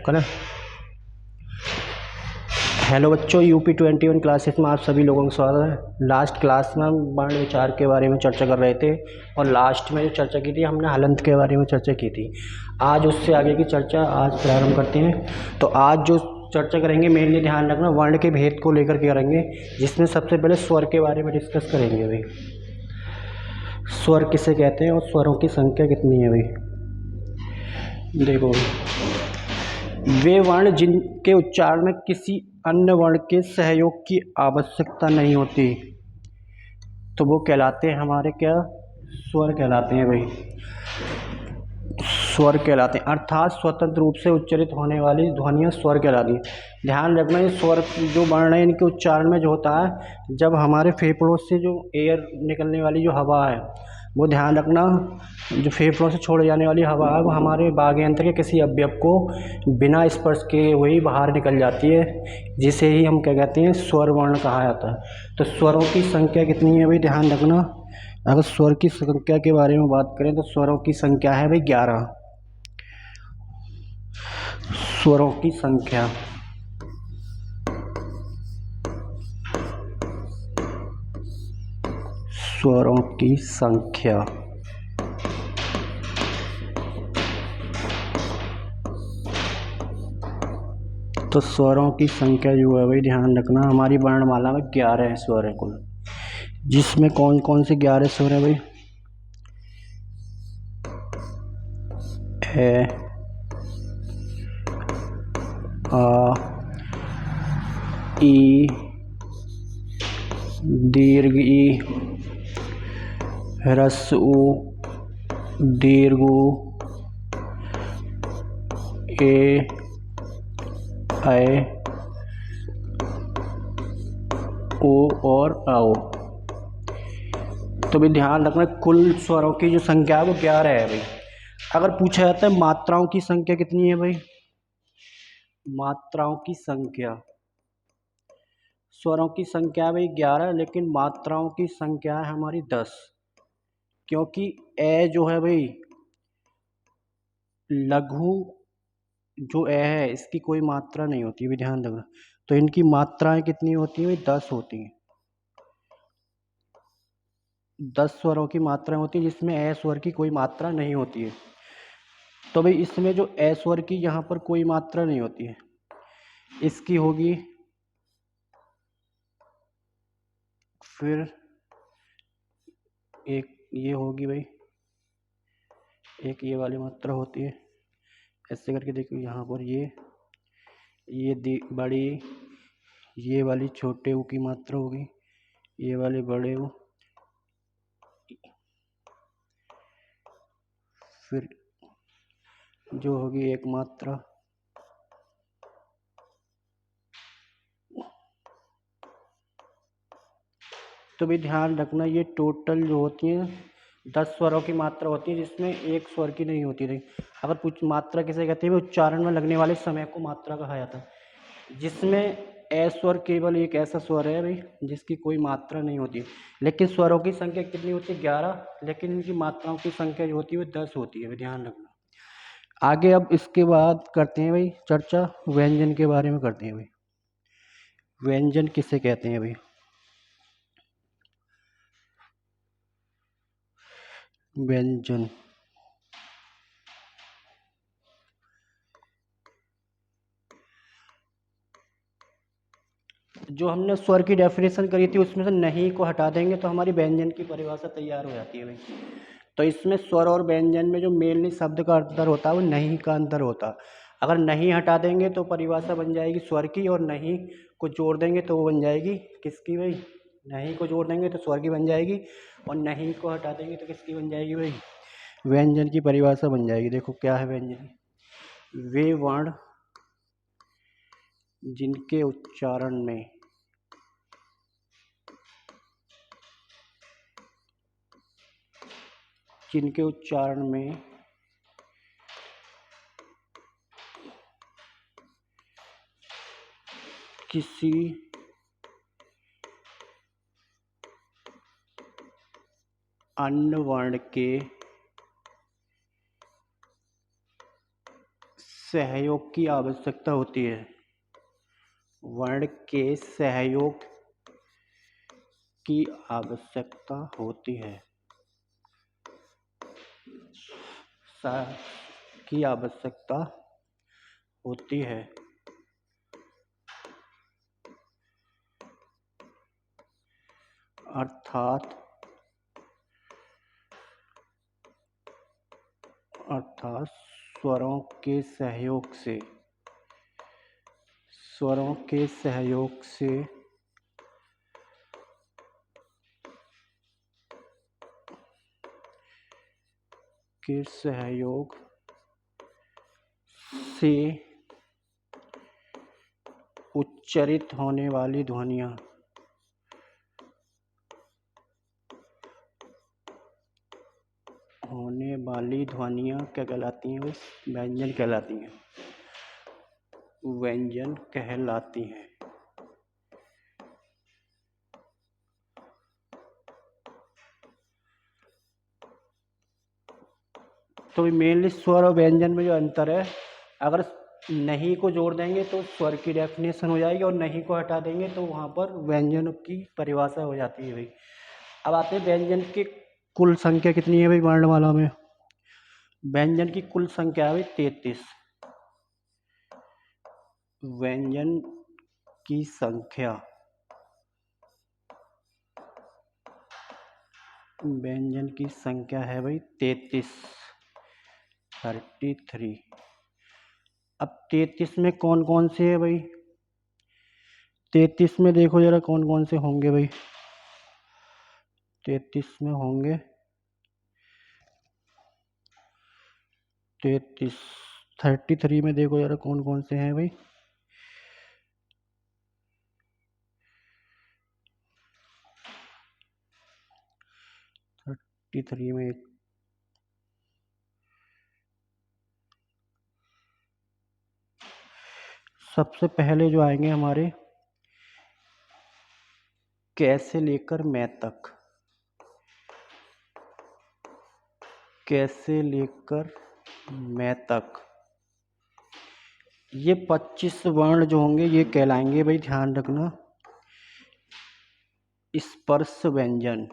करें। हेलो बच्चों, UP 21 classes में आप सभी लोगों का स्वागत है। लास्ट क्लास में हम वर्ण विचार के बारे में चर्चा कर रहे थे और लास्ट में जो चर्चा की थी हमने हलंत के बारे में चर्चा की थी। आज उससे आगे की चर्चा आज प्रारंभ करते हैं। तो आज जो चर्चा करेंगे मेनली ध्यान रखना वर्ण के भेद को लेकर के करेंगे, जिसमें सबसे पहले स्वर के बारे में डिस्कस करेंगे। भाई स्वर किसे कहते हैं और स्वरों की संख्या कितनी है। भाई देखो, वे वर्ण जिनके उच्चारण में किसी अन्य वर्ण के सहयोग की आवश्यकता नहीं होती, तो वो कहलाते हैं हमारे क्या, स्वर कहलाते हैं। भाई स्वर कहलाते हैं, अर्थात स्वतंत्र रूप से उच्चारित होने वाली ध्वनियाँ स्वर कहलाती हैं। ध्यान रखना, ये स्वर जो वर्ण है इनके उच्चारण में जो होता है, जब हमारे फेफड़ों से जो एयर निकलने वाली जो हवा है, वो ध्यान रखना, जो फेफड़ों से छोड़े जाने वाली हवा है वो हमारे बाघयंत्र के किसी अवयव को बिना स्पर्श के वही बाहर निकल जाती है, जिसे ही हम क्या कहते हैं, स्वर वर्ण कहा जाता है। तो स्वरों की संख्या कितनी है भाई, ध्यान रखना। अगर स्वर की संख्या के बारे में बात करें तो स्वरों की संख्या है भाई 11। स्वरों की संख्या, स्वरों की संख्या तो स्वरों की संख्या जो है भाई ध्यान रखना, हमारी वर्णमाला में 11 स्वर है कुल, जिसमें कौन कौन से 11 स्वर है भाई, ए, आ, ई, दीर्घ ई, ह्रस्व उ, दीर्घ उ, ए, ऐ, ओ और आओ। तो भी ध्यान रखना, कुल स्वरों की जो संख्या है वो 11 है भाई। अगर पूछा जाता है मात्राओं की संख्या कितनी है भाई, मात्राओं की संख्या, स्वरों की संख्या है भाई 11, लेकिन मात्राओं की संख्या है हमारी 10, क्योंकि ए जो है भाई लघु जो ए है इसकी कोई मात्रा नहीं होती है, ध्यान रखना। तो इनकी मात्राएं कितनी होती हैं, 10 होती हैं। 10 स्वरों की मात्राएं होती हैं, जिसमें ए स्वर की कोई मात्रा नहीं होती है। तो भाई इसमें जो ए स्वर की यहाँ पर कोई मात्रा नहीं होती है, इसकी होगी, फिर एक ये होगी भाई, एक ये वाली मात्रा होती है। ऐसे करके देखो, यहाँ पर ये बड़ी, ये वाली छोटे ऊ की मात्रा होगी, ये वाले बड़े ऊ, फिर जो होगी एक मात्रा, तो भी ध्यान रखना ये टोटल जो होती हैं 10 स्वरों की मात्रा होती है, जिसमें एक स्वर की नहीं होती रही। अगर कुछ मात्रा किसे कहते हैं, उच्चारण में लगने वाले समय को मात्रा कहा जाता है, जिसमें ए स्वर केवल एक ऐसा स्वर है भाई जिसकी कोई मात्रा नहीं होती। लेकिन स्वरों की संख्या कितनी होती है, 11, लेकिन इनकी मात्राओं की संख्या जो होती है वो 10 होती है, ध्यान रखना। आगे अब इसके बाद करते हैं भाई चर्चा व्यंजन के बारे में करते हैं। भाई व्यंजन किसे कहते हैं भाई, व्यंजन, जो हमने स्वर की डेफिनेशन करी थी उसमें से नहीं को हटा देंगे तो हमारी व्यंजन की परिभाषा तैयार हो जाती है भाई। तो इसमें स्वर और व्यंजन में जो मेनली शब्द का अंतर होता है वो नहीं का अंतर होता है। अगर नहीं हटा देंगे तो परिभाषा बन जाएगी स्वर की, और नहीं को जोड़ देंगे तो वो बन जाएगी किसकी भाई, नहीं को जोड़ देंगे तो स्वर की बन जाएगी, और नहीं को हटा देंगे तो किसकी बन जाएगी भाई, व्यंजन की परिभाषा बन जाएगी। देखो क्या है व्यंजन, वे वर्ण जिनके उच्चारण में किसी अन्य वर्ण के सहयोग की आवश्यकता होती है। वर्ण के सहयोग की आवश्यकता होती है। की आवश्यकता होती है। अर्थात स्वरों के सहयोग से उच्चारित होने वाली ध्वनियाँ क्या कहलाती हैं? व्यंजन कहलाती हैं। व्यंजन कहलाती हैं। तो मेनली स्वर और व्यंजन में जो अंतर है, अगर नहीं को जोड़ देंगे तो स्वर की डेफिनेशन हो जाएगी और नहीं को हटा देंगे तो वहाँ पर व्यंजन की परिभाषा हो जाती है भाई। अब आते हैं व्यंजन की कुल संख्या कितनी है भाई वर्णमाला में। व्यंजन की कुल संख्या है भाई 33। व्यंजन की संख्या है भाई 33। अब 33 में कौन कौन से है भाई? 33 में देखो जरा कौन कौन से होंगे भाई। 33 में होंगे 33 में देखो जरा कौन कौन से हैं भाई। 33 में सबसे पहले जो आएंगे हमारे कैसे लेकर मैं तक। ये 25 वर्ण जो होंगे ये कहलाएंगे भाई, ध्यान रखना, स्पर्श व्यंजन।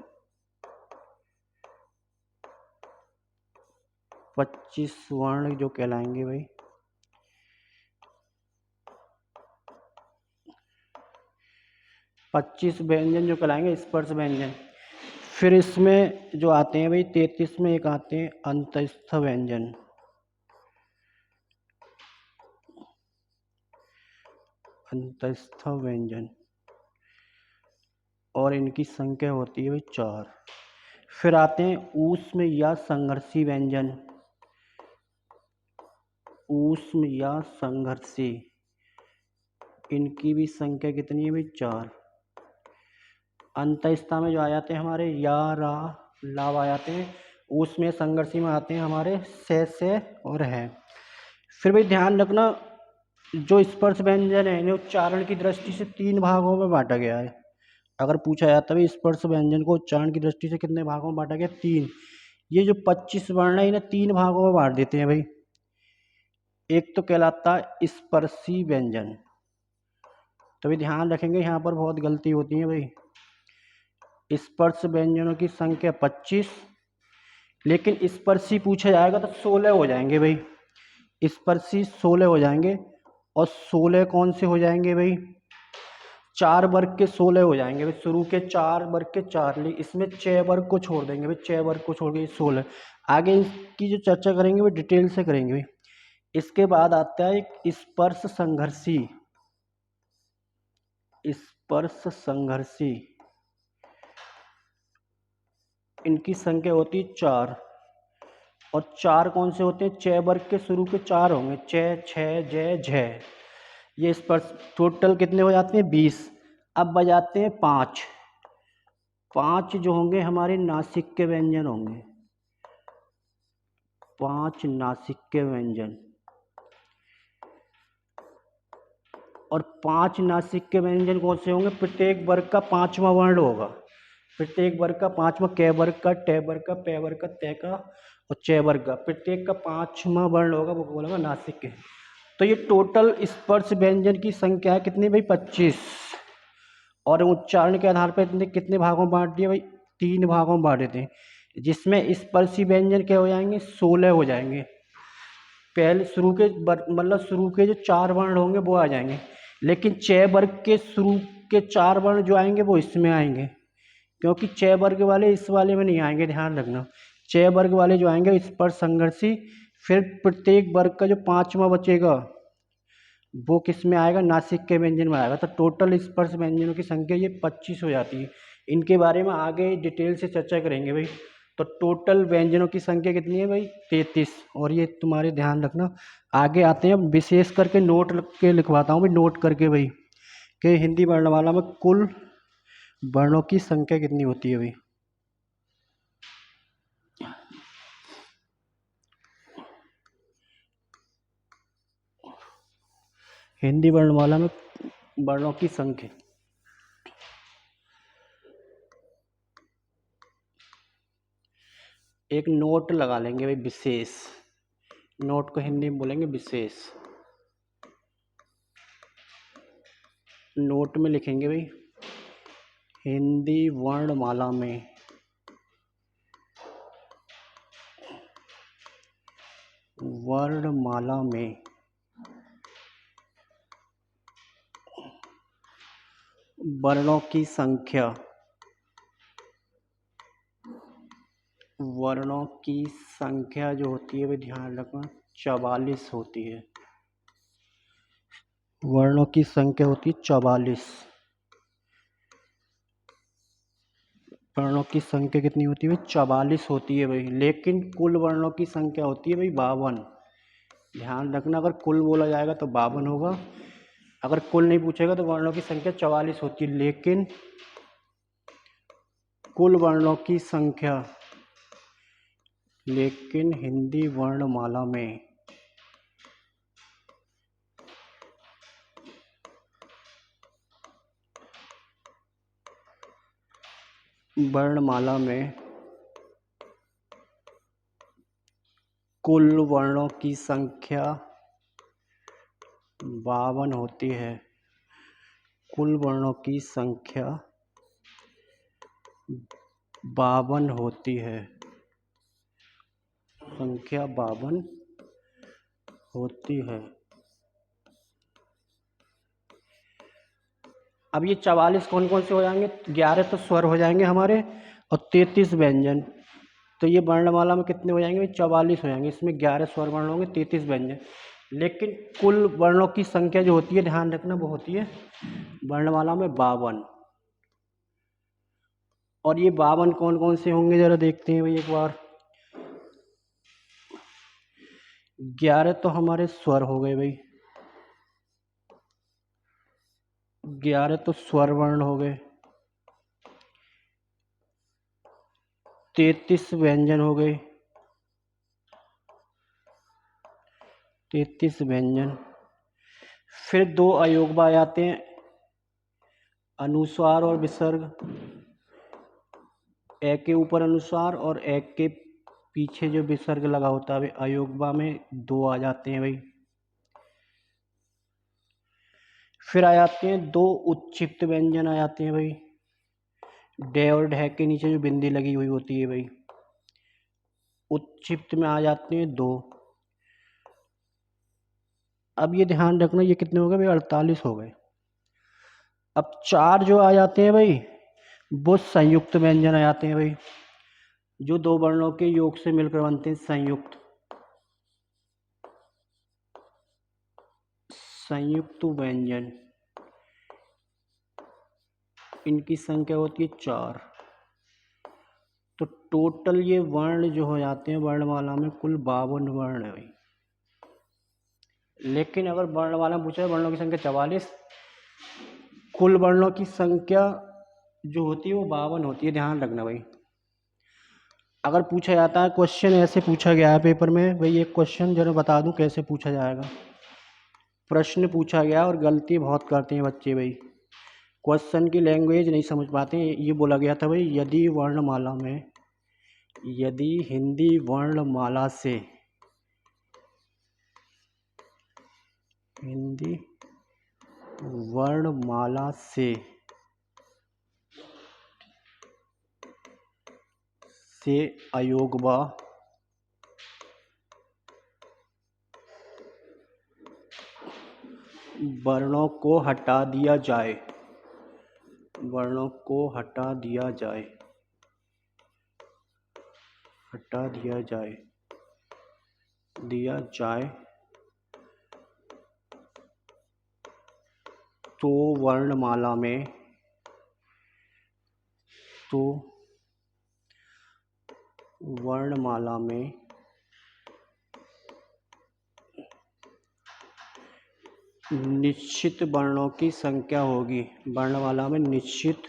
25 वर्ण जो कहलाएंगे भाई 25 व्यंजन जो कहलाएंगे स्पर्श व्यंजन। फिर इसमें जो आते हैं भाई 33 में एक आते हैं अंतस्थ व्यंजन। और इनकी संख्या होती है भाई 4। फिर आते हैं ऊष्म या संघर्षी व्यंजन। इनकी भी संख्या कितनी है भाई 4। अंतस्था में जो आ जाते हैं हमारे या रा लाभ आ जाते हैं। ऊष्म संघर्षी में आते हैं हमारे से और है। फिर भाई ध्यान रखना, जो स्पर्श व्यंजन है इन्हें उच्चारण की दृष्टि से 3 भागों में बांटा गया है। अगर पूछा जाता है स्पर्श व्यंजन को उच्चारण की दृष्टि से कितने भागों में बांटा गया? 3। ये जो 25 वर्ण है इन्हें 3 भागों में बांट देते हैं भाई। एक तो कहलाता है स्पर्शी व्यंजन। तो भी ध्यान रखेंगे यहाँ पर बहुत गलती होती है भाई। स्पर्श व्यंजनों की संख्या 25, लेकिन स्पर्शी पूछा जाएगा तो 16 हो जाएंगे भाई। स्पर्शी 16 हो जाएंगे। और 16 कौन से हो जाएंगे भाई? 4 वर्ग के 16 हो जाएंगे भाई। शुरू के 4 वर्ग के 4, इसमें 6 वर्ग को छोड़ देंगे भाई। 6 वर्ग को छोड़ के 16। आगे इसकी जो चर्चा करेंगे वो डिटेल से करेंगे भाई। इसके बाद आता है एक स्पर्श संघर्षी। इनकी संख्या होती है 4। और 4 कौन से होते हैं? 6 वर्ग के शुरू के 4 होंगे। 6 6 जय झ। ये स्पर्श टोटल कितने हो जाते हैं? 20। अब बजाते हैं 5। 5 जो होंगे हमारे नासिक के व्यंजन होंगे। 5 नासिक के व्यंजन। और 5 नासिक के व्यंजन कौन से होंगे? प्रत्येक वर्ग का 5वां वर्ण होगा। प्रत्येक वर्ग का 5वां, क वर्ग का, ट वर्ग का, प वर्ग का, त का और च वर्ग का, प्रत्येक का 5वां वर्ण होगा, वो बोलेगा नासिक के। तो ये टोटल स्पर्श व्यंजन की संख्या है कितनी भाई 25, और उच्चारण के आधार पर इतने कितने भागों में बांट दिए भाई 3 भागों में बांटे थे, जिसमें स्पर्शी व्यंजन क्या हो जाएंगे 16 हो जाएंगे। पहले शुरू के जो 4 वर्ण होंगे वो आ जाएंगे, लेकिन च वर्ग के शुरू के 4 वर्ण जो आएंगे वो इसमें आएंगे, क्योंकि च वर्ग वाले इस वाले में नहीं आएंगे, ध्यान रखना। च वर्ग वाले जो आएंगे स्पर्श संघर्षी, फिर प्रत्येक वर्ग का जो 5वां बचेगा वो किस में आएगा, नासिक के व्यंजन में आएगा। तो टोटल स्पर्श व्यंजनों की संख्या ये 25 हो जाती है। इनके बारे में आगे डिटेल से चर्चा करेंगे भाई। तो टोटल व्यंजनों की संख्या कितनी है भाई 33, और ये तुम्हारे ध्यान रखना। आगे आते हैं विशेष करके नोट के लिखवाता हूँ भाई, नोट करके भाई कि हिंदी वर्णमाला में कुल वर्णों की संख्या कितनी होती है भाई। हिंदी वर्णमाला में वर्णों की संख्या, एक नोट लगा लेंगे भाई विशेष, नोट को हिंदी में बोलेंगे विशेष। नोट में लिखेंगे भाई हिंदी वर्णमाला में वर्णों की संख्या, वर्णों की संख्या जो होती है भाई ध्यान रखना 44 होती है। वर्णों की संख्या होती है 44। वर्णों की संख्या कितनी होती है भाई 44 होती है भाई, लेकिन कुल वर्णों की संख्या होती है भाई 52। ध्यान रखना, अगर कुल बोला जाएगा तो 52 होगा, अगर कुल नहीं पूछेगा तो वर्णों की संख्या 44 होती है। लेकिन कुल वर्णों की संख्या, लेकिन हिंदी वर्णमाला में कुल वर्णों की संख्या 52 होती है। कुल वर्णों की संख्या 52 होती है, संख्या 52 होती है। अब ये 44 कौन कौन से हो जाएंगे, 11 तो स्वर हो जाएंगे हमारे और 33 व्यंजन। तो ये वर्णमाला में कितने हो जाएंगे, 44 हो जाएंगे, इसमें 11 स्वर वर्ण होंगे 33 व्यंजन। लेकिन कुल वर्णों की संख्या जो होती है ध्यान रखना वो होती है वर्णमाला में 52। और ये 52 कौन कौन से होंगे जरा देखते हैं भाई एक बार। 11 तो हमारे स्वर हो गए भाई, 11 तो स्वर वर्ण हो गए, 33 व्यंजन हो गए, 33 व्यंजन। फिर 2 अयोगवा आते हैं, अनुस्वार और विसर्ग। ए के ऊपर अनुस्वार और ए के पीछे जो विसर्ग लगा होता है भाई अयोगवा में 2 आ जाते हैं भाई। फिर आ जाते हैं 2 उच्छिक्त व्यंजन आ जाते हैं भाई, डे और ढे के नीचे जो बिंदी लगी हुई होती है भाई, उच्छिक्त में आ जाते हैं 2। अब ये ध्यान रखना ये कितने हो गए भाई 48 हो गए। अब 4 जो आ जाते हैं भाई वो संयुक्त व्यंजन आ जाते हैं भाई, जो 2 वर्णों के योग से मिलकर बनते हैं संयुक्त व्यंजन। इनकी संख्या होती है 4। तो टोटल ये वर्ण जो हो जाते हैं वर्णमाला में कुल 52 वर्ण है भाई। लेकिन अगर वर्णमाला में पूछा है वर्णों की संख्या 44, कुल वर्णों की संख्या जो होती है वो 52 होती है, ध्यान रखना भाई। अगर पूछा जाता है क्वेश्चन ऐसे पूछा गया है पेपर में भाई, एक क्वेश्चन जरा बता दूं कैसे पूछा जाएगा। प्रश्न पूछा गया और गलती बहुत करते हैं बच्चे भाई, क्वेश्चन की लैंग्वेज नहीं समझ पाते। ये बोला गया था भाई यदि हिंदी वर्णमाला से हिंदी वर्णमाला से अयोगवा वर्णों को हटा दिया जाए, वर्णों को हटा दिया जाए, हटा दिया जाए, दिया जाए तो वर्णमाला में, तो वर्णमाला में निश्चित वर्णों की संख्या होगी, वर्णमाला में निश्चित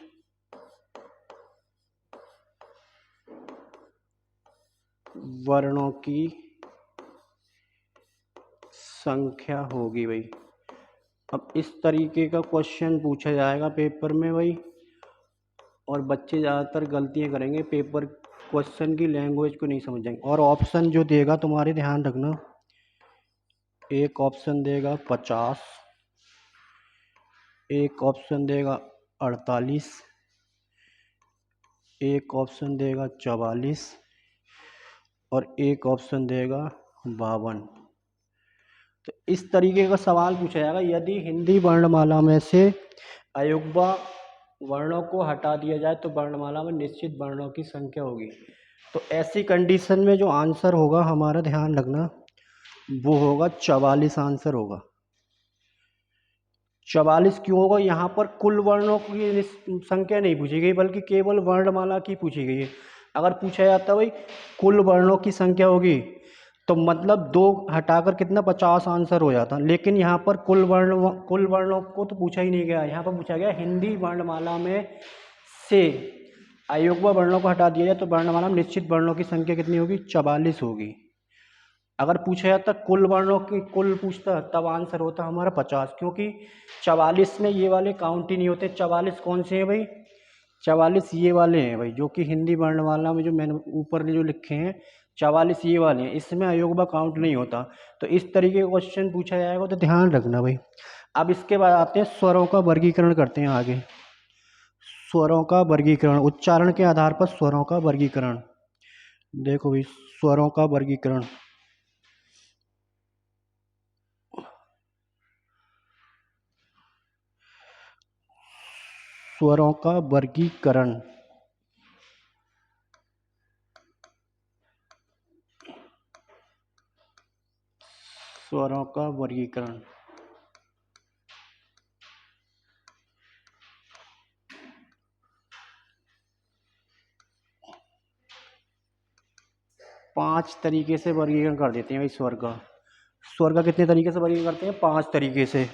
वर्णों की संख्या होगी भाई। अब इस तरीके का क्वेश्चन पूछा जाएगा पेपर में भाई, और बच्चे ज़्यादातर गलतियां करेंगे, पेपर क्वेश्चन की लैंग्वेज को नहीं समझेंगे। और ऑप्शन जो देगा तुम्हारे ध्यान रखना, एक ऑप्शन देगा 50, एक ऑप्शन देगा 48, एक ऑप्शन देगा 44 और एक ऑप्शन देगा 52। तो इस तरीके का सवाल पूछा जाएगा, यदि हिंदी वर्णमाला में से अयुग्म वर्णों को हटा दिया जाए तो वर्णमाला में निश्चित वर्णों की संख्या होगी। तो ऐसी कंडीशन में जो आंसर होगा हमारा, ध्यान रखना, वो होगा 44 आंसर होगा। 44 क्यों होगा? यहाँ पर कुल वर्णों की संख्या नहीं पूछी गई, बल्कि केवल वर्णमाला की पूछी गई है। अगर पूछा जाता भाई कुल वर्णों की संख्या होगी तो मतलब 2 हटाकर कितना 50 आंसर हो जाता, लेकिन यहाँ पर कुल वर्णों को तो पूछा ही नहीं गया। यहाँ पर पूछा गया हिंदी वर्णमाला में से अयुग्म वर्णों को हटा दिया जाए तो वर्णमाला में निश्चित वर्णों की संख्या कितनी होगी? 44 होगी। अगर पूछा जाता कुल वर्णों की कुल पूछता तब आंसर होता हमारा 50, क्योंकि 44 में ये वाले काउंट ही नहीं होते। 44 कौन से हैं भाई? 44 ये वाले हैं भाई, जो कि हिंदी वर्णमाला में जो मैंने ऊपर जो लिखे हैं 44 ये वाले हैं, इसमें अयोग्य काउंट नहीं होता। तो इस तरीके का क्वेश्चन पूछा जाएगा तो ध्यान रखना भाई। अब इसके बाद आते हैं स्वरों का वर्गीकरण करते हैं आगे। स्वरों का वर्गीकरण, उच्चारण के आधार पर स्वरों का वर्गीकरण। देखो भाई स्वरों का वर्गीकरण, स्वरों का वर्गीकरण, स्वरों का वर्गीकरण। पांच तरीके से वर्गीकरण कर देते हैं भाई स्वर का। स्वर का कितने तरीके से वर्गीकरण करते हैं? 5 तरीके से।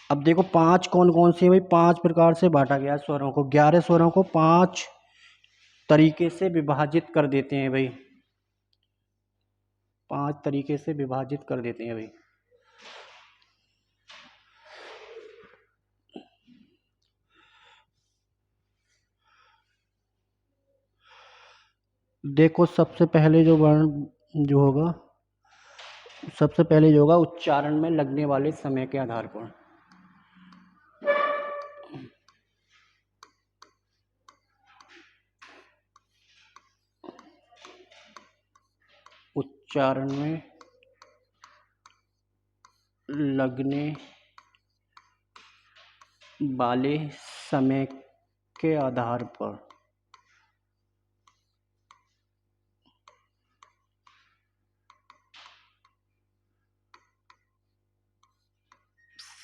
अब देखो 5 कौन कौन से हैं भाई? 5 प्रकार से बांटा गया स्वरों को। 11 स्वरों को 5 तरीके से विभाजित कर देते हैं भाई, 5 तरीके से विभाजित कर देते हैं भाई। देखो सबसे पहले जो वर्ण जो होगा, सबसे पहले जो होगा उच्चारण में लगने वाले समय के आधार पर। उच्चारण में लगने वाले समय के आधार पर,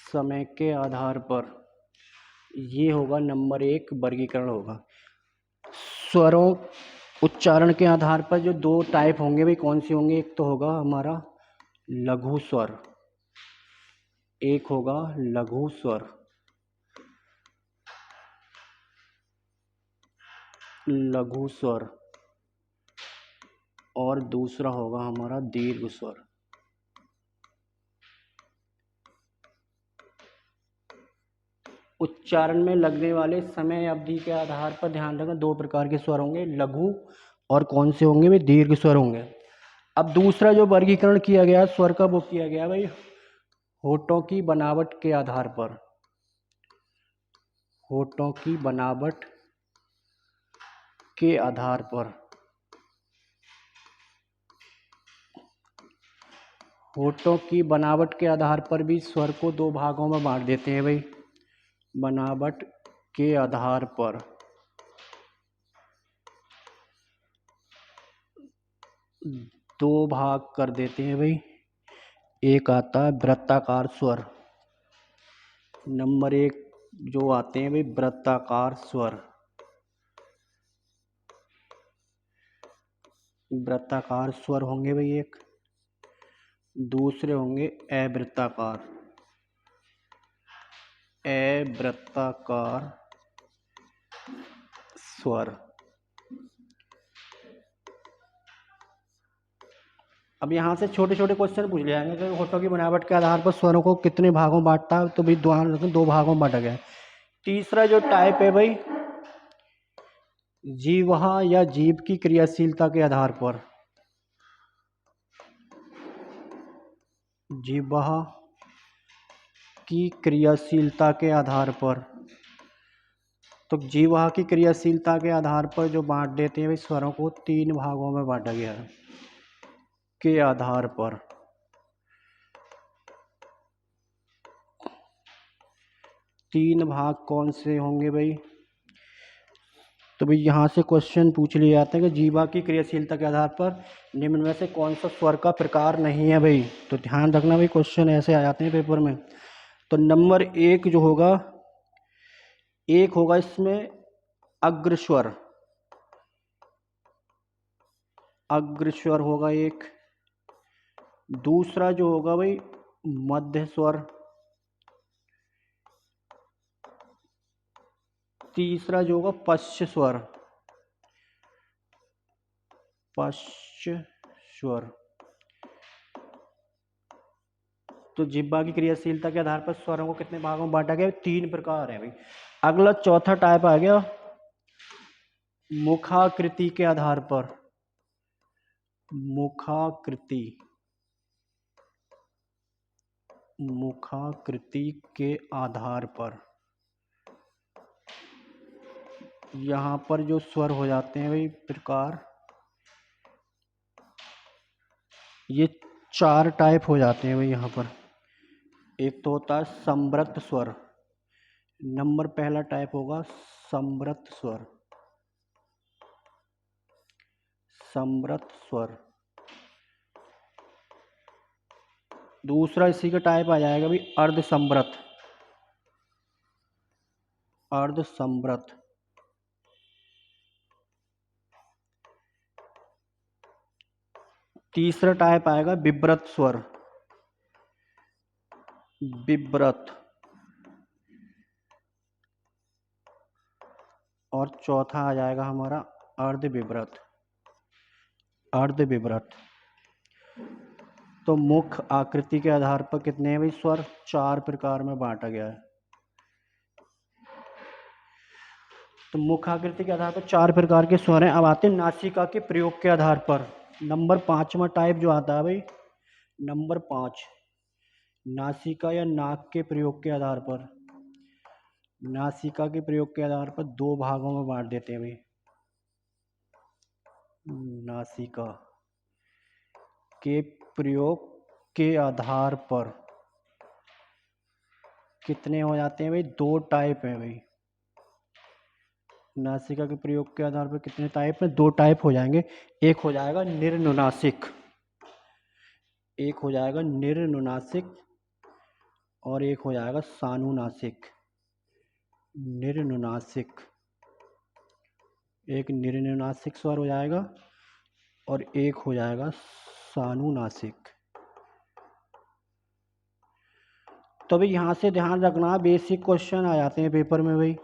समय के आधार पर ये होगा नंबर 1 वर्गीकरण होगा। स्वरों उच्चारण के आधार पर जो 2 टाइप होंगे भाई, कौन से होंगे? एक तो होगा हमारा लघु स्वर, एक होगा लघु स्वर, लघु स्वर, और दूसरा होगा हमारा दीर्घ स्वर। उच्चारण में लगने वाले समय अवधि के आधार पर ध्यान रखना 2 प्रकार के स्वर होंगे, लघु और कौन से होंगे भाई? दीर्घ स्वर होंगे। अब दूसरा जो वर्गीकरण किया गया स्वर का, वो किया गया भाई होठों की बनावट के आधार पर, होठों की बनावट के आधार पर, होठों की बनावट के आधार पर भी स्वर को दो भागों में बांट देते हैं भाई। बनावट के आधार पर दो भाग कर देते हैं भाई। एक आता है वृत्ताकार स्वर, नंबर एक जो आते हैं भाई वृत्ताकार स्वर, वृत्ताकार स्वर होंगे भाई एक। दूसरे होंगे अवृत्ताकार, अवृत्ताकार स्वर। अब यहाँ से छोटे छोटे क्वेश्चन पूछ ले जाएंगे कि होठों की बनावट के आधार पर स्वरों को कितने भागों में बांटता है, तो भाई दो भागों में बांटा गया है। तीसरा जो टाइप है भाई जीवा या जीभ की क्रियाशीलता के आधार पर, जीवा की क्रियाशीलता के आधार पर, तो जीवा की क्रियाशीलता के आधार पर जो बांट देते हैं भाई स्वरों को तीन भागों में बांटा गया है के आधार पर। तीन भाग कौन से होंगे भाई, तो भाई यहाँ से क्वेश्चन पूछ लिए जाते हैं कि जीवा की क्रियाशीलता के आधार पर निम्न में से कौन सा स्वर का प्रकार नहीं है भाई। तो ध्यान रखना भाई क्वेश्चन ऐसे आ जाते हैं पेपर में। तो नंबर एक जो होगा, एक होगा इसमें अग्रस्वर, अग्रस्वर होगा एक। दूसरा जो होगा भाई मध्य स्वर। तीसरा जो होगा पश्च स्वर, पश्च स्वर। तो जिह्वा की क्रियाशीलता के आधार पर स्वरों को कितने भागों में बांटा गया, तीन प्रकार है भाई। अगला चौथा टाइप आ गया मुखाकृति के आधार पर, मुखाकृति, मुखाकृति के आधार पर। यहाँ पर जो स्वर हो जाते हैं भाई प्रकार, ये चार टाइप हो जाते हैं भाई यहाँ पर। एक तो होता है संवृत स्वर, नंबर पहला टाइप होगा संवृत स्वर, संवृत स्वर। दूसरा इसी का टाइप आ जाएगा भाई अर्धसंवृत, अर्धसंवृत। तीसरा टाइप आएगा विव्रत स्वर, विव्रत। और चौथा आ जाएगा हमारा अर्धविव्रत, अर्धविव्रत। तो मुख आकृति के आधार पर कितने हैं भाई स्वर, चार प्रकार में बांटा गया है। तो मुख आकृति के आधार पर चार प्रकार के स्वर हैं। अब आते हैं नासिका के प्रयोग के आधार पर। नंबर पांचवा टाइप जो आता है भाई, नंबर 5 नासिका या नाक के प्रयोग के आधार पर, नासिका के प्रयोग के आधार पर दो भागों में बांट देते हैं भाई। नासिका के प्रयोग के आधार पर कितने हो जाते हैं भाई, दो टाइप हैं भाई। नासिका के प्रयोग के आधार पर कितने टाइप हैं, दो टाइप हो जाएंगे। एक हो जाएगा निर्नुनासिक, एक हो जाएगा निर्नुनासिक और एक हो जाएगा सानुनासिक। निर्नुनासिक, एक निर्नुनासिक स्वर हो जाएगा और एक हो जाएगा सानुनासिक। तो भाई यहाँ से ध्यान रखना, बेसिक क्वेश्चन आ जाते हैं पेपर में भाई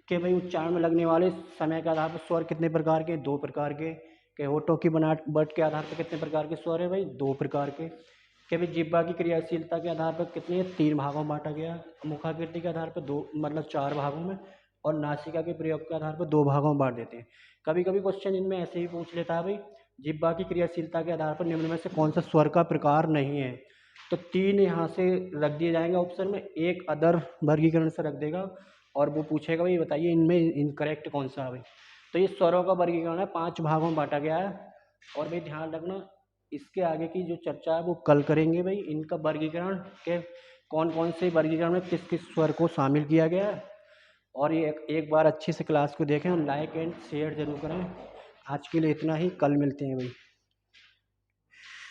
कि भाई उच्चारण में लगने वाले समय के आधार पर स्वर कितने प्रकार के, दो प्रकार के होठों की बनावट के आधार पर कितने प्रकार के स्वर है भाई, दो प्रकार के भाई जिह्वा की क्रियाशीलता के आधार पर कितने, तीन भागों में बांटा गया। मुखाकृति के आधार पर दो, मतलब चार भागों में। और नासिका के प्रयोग के आधार पर दो भागों में बांट देते हैं। कभी कभी क्वेश्चन इनमें ऐसे ही पूछ लेता है भाई जिह्वा की क्रियाशीलता के आधार पर निम्न में से कौन सा स्वर का प्रकार नहीं है। तो 3 यहाँ से रख दिए जाएंगे ऑप्शन में, एक अदर वर्गीकरण से रख देगा और वो पूछेगा भाई बताइए इनमें इनकरेक्ट कौन सा है भाई। तो ये स्वरों का वर्गीकरण है, 5 भागों में बांटा गया है। और भाई ध्यान रखना, इसके आगे की जो चर्चा है वो कल करेंगे भाई, इनका वर्गीकरण के कौन कौन से वर्गीकरण में किस किस स्वर को शामिल किया गया है। और ये एक बार अच्छे से क्लास को देखें और लाइक एंड शेयर जरूर करें। आज के लिए इतना ही, कल मिलते हैं भाई।